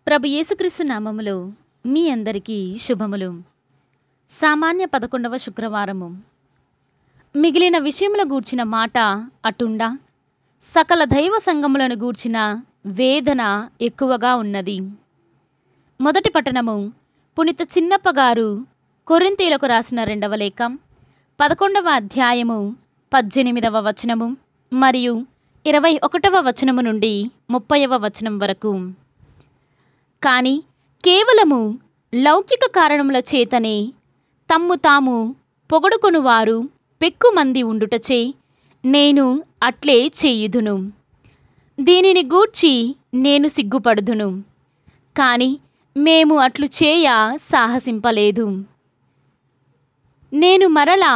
ప్రభు యేసుక్రీస్తు నామములో మీ అందరికీ శుభములు. సామాన్య 11వ శుక్రవారము. మిగిలిన విషయముల గూర్చిన మాట అటుండా సకల దైవ సంగములను గూర్చిన వేదన ఎక్కువగా ఉన్నది. మొదటి పట్టణము పునీత చిన్నప్ప గారు కొరింథీయులకు రాసిన 2వ లేఖ 11వ అధ్యాయము 18వ వచనము మరియు 21వ వచనము నుండి 30వ వచనం వరకు. కాని కేవలము లౌకిక కారణముల చేతనే తమ్ము తాము పొగడుకొనువారు పెక్కుమంది ఉండుటచే నేను అట్లే చేయుదును. దీనిని గూర్చి నేను సిగ్గుపడుదును, కాని మేము అట్లు చేయ సాహసింపలేదు. నేను మరలా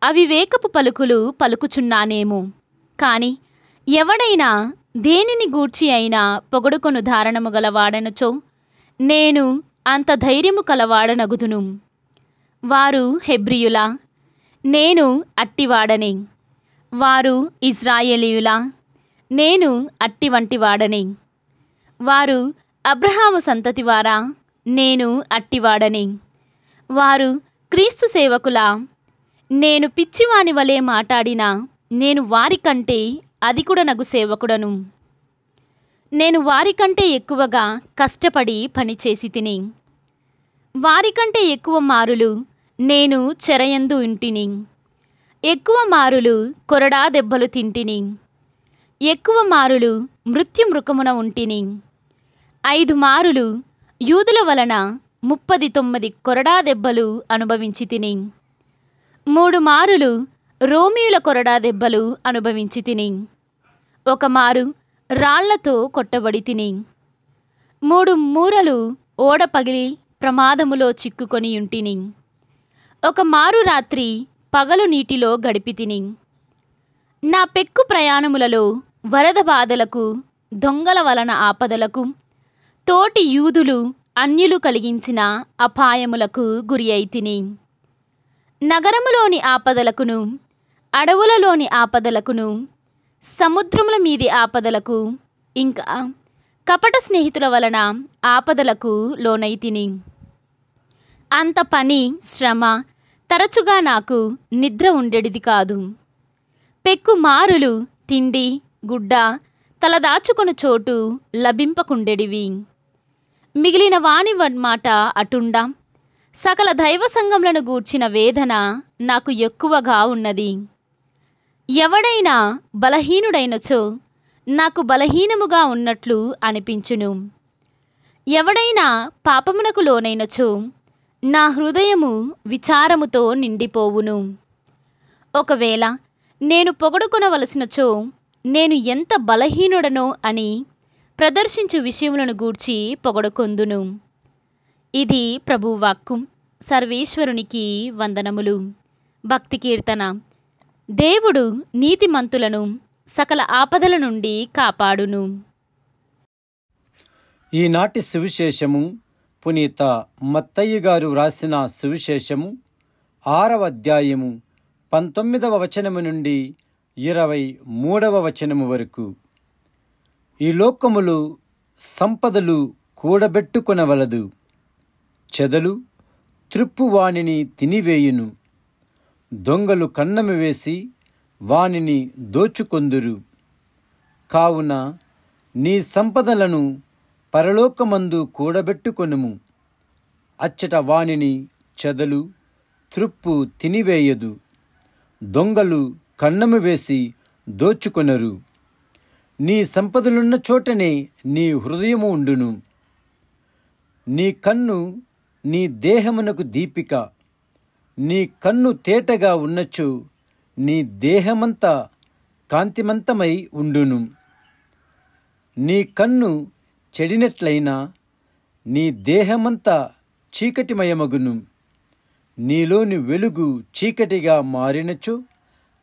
అవివేకపు పలుకులు పలుకుచున్నానేమో, కాని ఎవడైనా దేనిని గూర్చి అయినా పొగడుకొను ధారణము గలవాడనచో నేను అంత ధైర్యము కలవాడనగుదును. వారు హెబ్రియులా, నేను అట్టివాడనే. వారు ఇజ్రాయేలీయులా, నేను అట్టివంటి వాడనే. వారు అబ్రహాము సంతతివారా, నేను అట్టివాడనే. వారు క్రీస్తు సేవకులా, నేను పిచ్చివాని వలె మాట్లాడినా నేను వారికంటే అధికుడనగు సేవకుడను. నేను వారికంటే ఎక్కువగా కష్టపడి పనిచేసి తిని, వారికంటే ఎక్కువ మారులు నేను చెరయందు ఇంటిని, ఎక్కువ మారులు కొరడా దెబ్బలు తింటిని, ఎక్కువ మారులు మృత్యుమృకమున ఉంటిని. 5 మారులు యూదుల వలన 39 కొరడా దెబ్బలు అనుభవించి తిని, 3 మారులు రోమియుల కొరడా దెబ్బలు అనుభవించి తిని, 1 మారు రాళ్లతో కొట్టబడి తిని, 3 మూరలు ఓడ పగిలి ప్రమాదములో చిక్కుకొని ఉంటిని, 1 మారు రాత్రి పగలు నీటిలో గడిపి తిని. నా పెక్కు ప్రయాణములలో వరద బాధలకు, దొంగల వలన ఆపదలకు, తోటి యూదులు అన్యులు కలిగించిన అపాయములకు గురి అయితిని. నగరములోని ఆపదలకును, అడవులలోని ఆపదలకును, సముద్రముల మీది ఆపదలకు, ఇంకా కపట స్నేహితుల వలన ఆపదలకు లోనైతిని. అంత పని, శ్రమ, తరచుగా నాకు నిద్ర ఉండేది కాదు. పెక్కు మారులు తిండి, గుడ్డ, తలదాచుకొను చోటు లభింపకుండెడివి. మిగిలిన వాని మాట అటుండా సకల దైవ సంగములను గూర్చిన వేదన నాకు ఎక్కువగా ఉన్నది. ఎవడైనా బలహీనుడైనచో నాకు బలహీనముగా ఉన్నట్లు అనిపించును. ఎవడైనా పాపమునకు లోనైనచో నా హృదయము విచారముతో నిండిపోవును. ఒకవేళ నేను పొగడుకొనవలసినచో నేను ఎంత బలహీనుడనో అని ప్రదర్శించు విషయములను గూర్చి పొగడుకొందును. ఇది ప్రభువాక్కు. సర్వేశ్వరునికి వందనములు. భక్తి కీర్తన. దేవుడు నీతిమంతులను సకల ఆపదల నుండి కాపాడును. ఈనాటి సువిశేషము పునీత మత్తయి గారు రాసిన సువిశేషము 6వ అధ్యాయము 19వ వచనము నుండి 23వ వచనము వరకు. ఈ లోకములు సంపదలు కూడబెట్టుకొనవలదు, చెదలు త్రిప్పు వానిని తినివేయును, దొంగలు కన్నము వేసి వానిని దోచుకొందురు. కావున నీ సంపదలను పరలోకమందు కూడబెట్టుకొనుము, అచ్చట వానిని చెదలు త్రిప్పు తినివేయదు, దొంగలు కన్నము వేసి దోచుకొనరు. నీ సంపదలున్న చోటనే నీ హృదయము ఉండును. నీ కన్ను నీ దేహమునకు దీపిక. నీ కన్ను తేటగా ఉన్నచో నీ దేహమంతా కాంతిమంతమై ఉండును. నీ కన్ను చెడినట్లయినా నీ దేహమంతా చీకటిమయమగును. నీలోని వెలుగు చీకటిగా మారినచో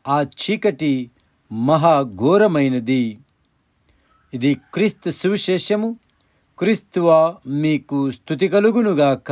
ఆ చీకటి మహాఘోరమైనది. ఇది క్రీస్తు సువిశేషము. క్రీస్తువా మీకు స్తుతి కలుగునుగాక.